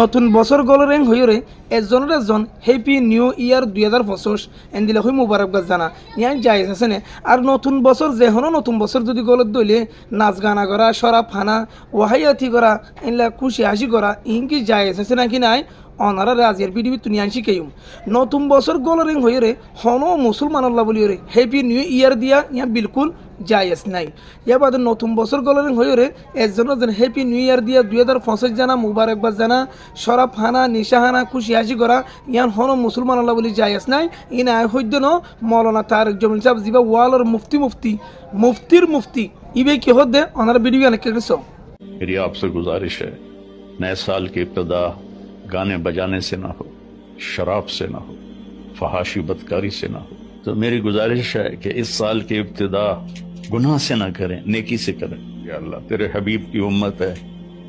নতুন বছর গলরেং হইরে এজন হ্যাপি নিউ ইয়ার 2025 এন দিলে হই মুবারকবাদ জানা ইয়ান জায়েজ আছে নে। আর নতুন বছর যেহনো নতুন বছর যদি গলত দইলে নাচ গানা করা শরাব খানা ওয়াহাইয়াতি করা এনলা খুশি হাসি করা ইন কি জায়েজ আছে নাকি নাই অনারা রাজিয়ার পৃথিবী তুনিয়ান শিখাইম। নতুন বছর গলরেং হইরে হনো মুসলমান আল্লাহ বলি রে হ্যাপি নিউ ইয়ার দিয়া ইয়া বিলকুল জায়েজ নাই। ইয়া বাদে নতুন বছর গলরেং হইরে এজন হ্যাপি নিউ ইয়ার দিয়া 2025 জানা মুবারকবাদ জানা শরাব হানা নিশাহানা খুশি হাসি করা ইয়ান হনো মুসলমান আল্লাহ বলি জায়েজ নাই। ইন আয় হইদ ন মৌলানা তারেক জমিল সাহেব জিবা ওয়ালর মুফতির মুফতি ইবে কি হদ দে অনারা ভিডিও অনেক কিছু। मेरी आपसे गुजारिश है, नए साल की इब्तिदा गाने बजाने से ना हो, शराब से ना हो, फहाशी बदकारी से ना हो। तो मेरी गुजारिश है कि इस साल की इब्तिदा गुनाह से ना करें, नेकी से करें। या अल्लाह, तेरे हबीब की उम्मत है,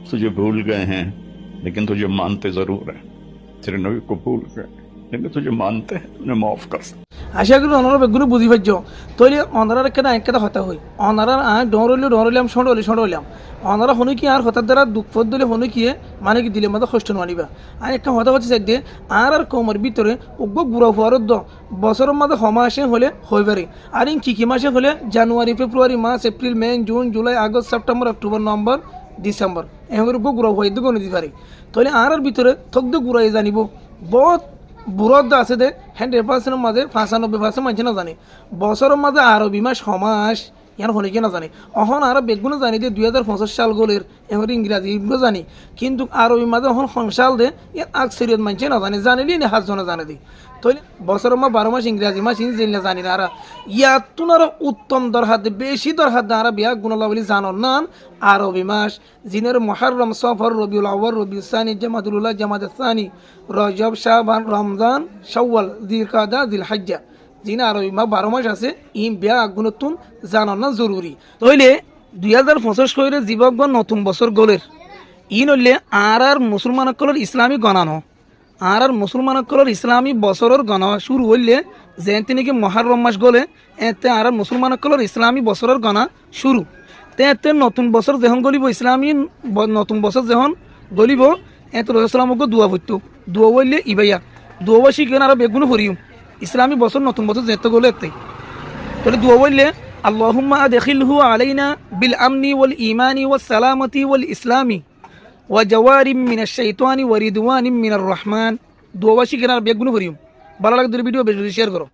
तुझे भूल गए हैं लेकिन तुझे मानते जरूर हैं। तेरे नबी को भूल गए लेकिन तुझे मानते हैं, उन्हें माफ कर। আশা করি অনারা বেগুলো বুঝি পাইছ তৈরি অনারার কেনা এক কথা হতা হই অনারার ডরলিলাম সঁড়লিলাম অনারা হনু কি আর হতার দ্বারা দুঃখ দিলে হনু কি মানে কি দিলে মাথা কষ্ট মানিবা আর একটা হতা হচ্ছে সাইড দিয়ে আর কমর ভিতরে উগ্র বুড়া হওয়ার বছরের মাঝে মাসে হলে হয়ে পারে। আর ইন কি মাসে হলে January February March April May June July August September October November December এগুলো গুড়া হয়ে গণে দিতে পারে। তাহলে আর ভিতরে থকদ গুড়াই জানিব বহুত বুড়দ আছে দে 100% মাঝে 95% মানুষ না জানে বছরের মাঝে আরবি মাস সমাস ইয়ার হলে কি না জানে অহন আর বেগুলো জানি যে 2025 সাল গোলের এখন ইংরাজি জানি কিন্তু আরবি মাঝে অহন সংসাল দে ইয়ার আগ সিরিয়ত মানুষ না জানে জানিলি না হাত জনে জানে দি তাহলে বছরের মা 12 মাস ইংরাজি মাস ইনজিল জানি না আর ইয়াতুন আর উত্তম দরহাদ বেশি দরহাদ আর বিয়া গুণলা বলি জানন না আরবি মাস জিনের মুহররম সফর রবিউল আউয়াল রবিউল সানি জামাদুল্লাহ জামাদাত সানি রজব শাবান রমজান শাওয়াল জিলকাদা জিলহজ্জা জিনা আরবি মা 12 মাস আছে ই বিয়া গুণতুন জানন না জরুরি। তাহলে 2025 কইরে জীবকগণ নতুন বছর গোলের ইন হইলে আর মুসলমানসকলের ইসলামী গণানো আর মুসলমানসকলের ইসলামী বছরের গণনা শুরু হইলে যেতে নাকি মুহররম মাস গলে এতে আর মুসলমানসকলের ইসলামী বছরের গণনা শুরু তে নতুন বছর যখন গলিব ইসলামী নতুন বছর যখন গলিব এত রসুলামকে দোয়া পড়তো দোয়া বললে ইবাইয়া দোয়া বসি কেন আর বেগুনো ভরিও ইসলামী বছর নতুন বছর যেতে গলে এতে তাহলে দোয়া বললে আল্লাহুম্মা আদখিলহু আলাইনা বিল আমনি ওয়াল ঈমানি ওয়াস সালামতি ওয়াল ইসলামি ওয়া জাওয়ারিম মিনাশ শাইতানি ওয়া রিদওয়ানিম মিনার রহমান দোয়া বসি কেন আর বেগুনো ভরিও। ভালো লাগে ভিডিও বেশি শেয়ার করো।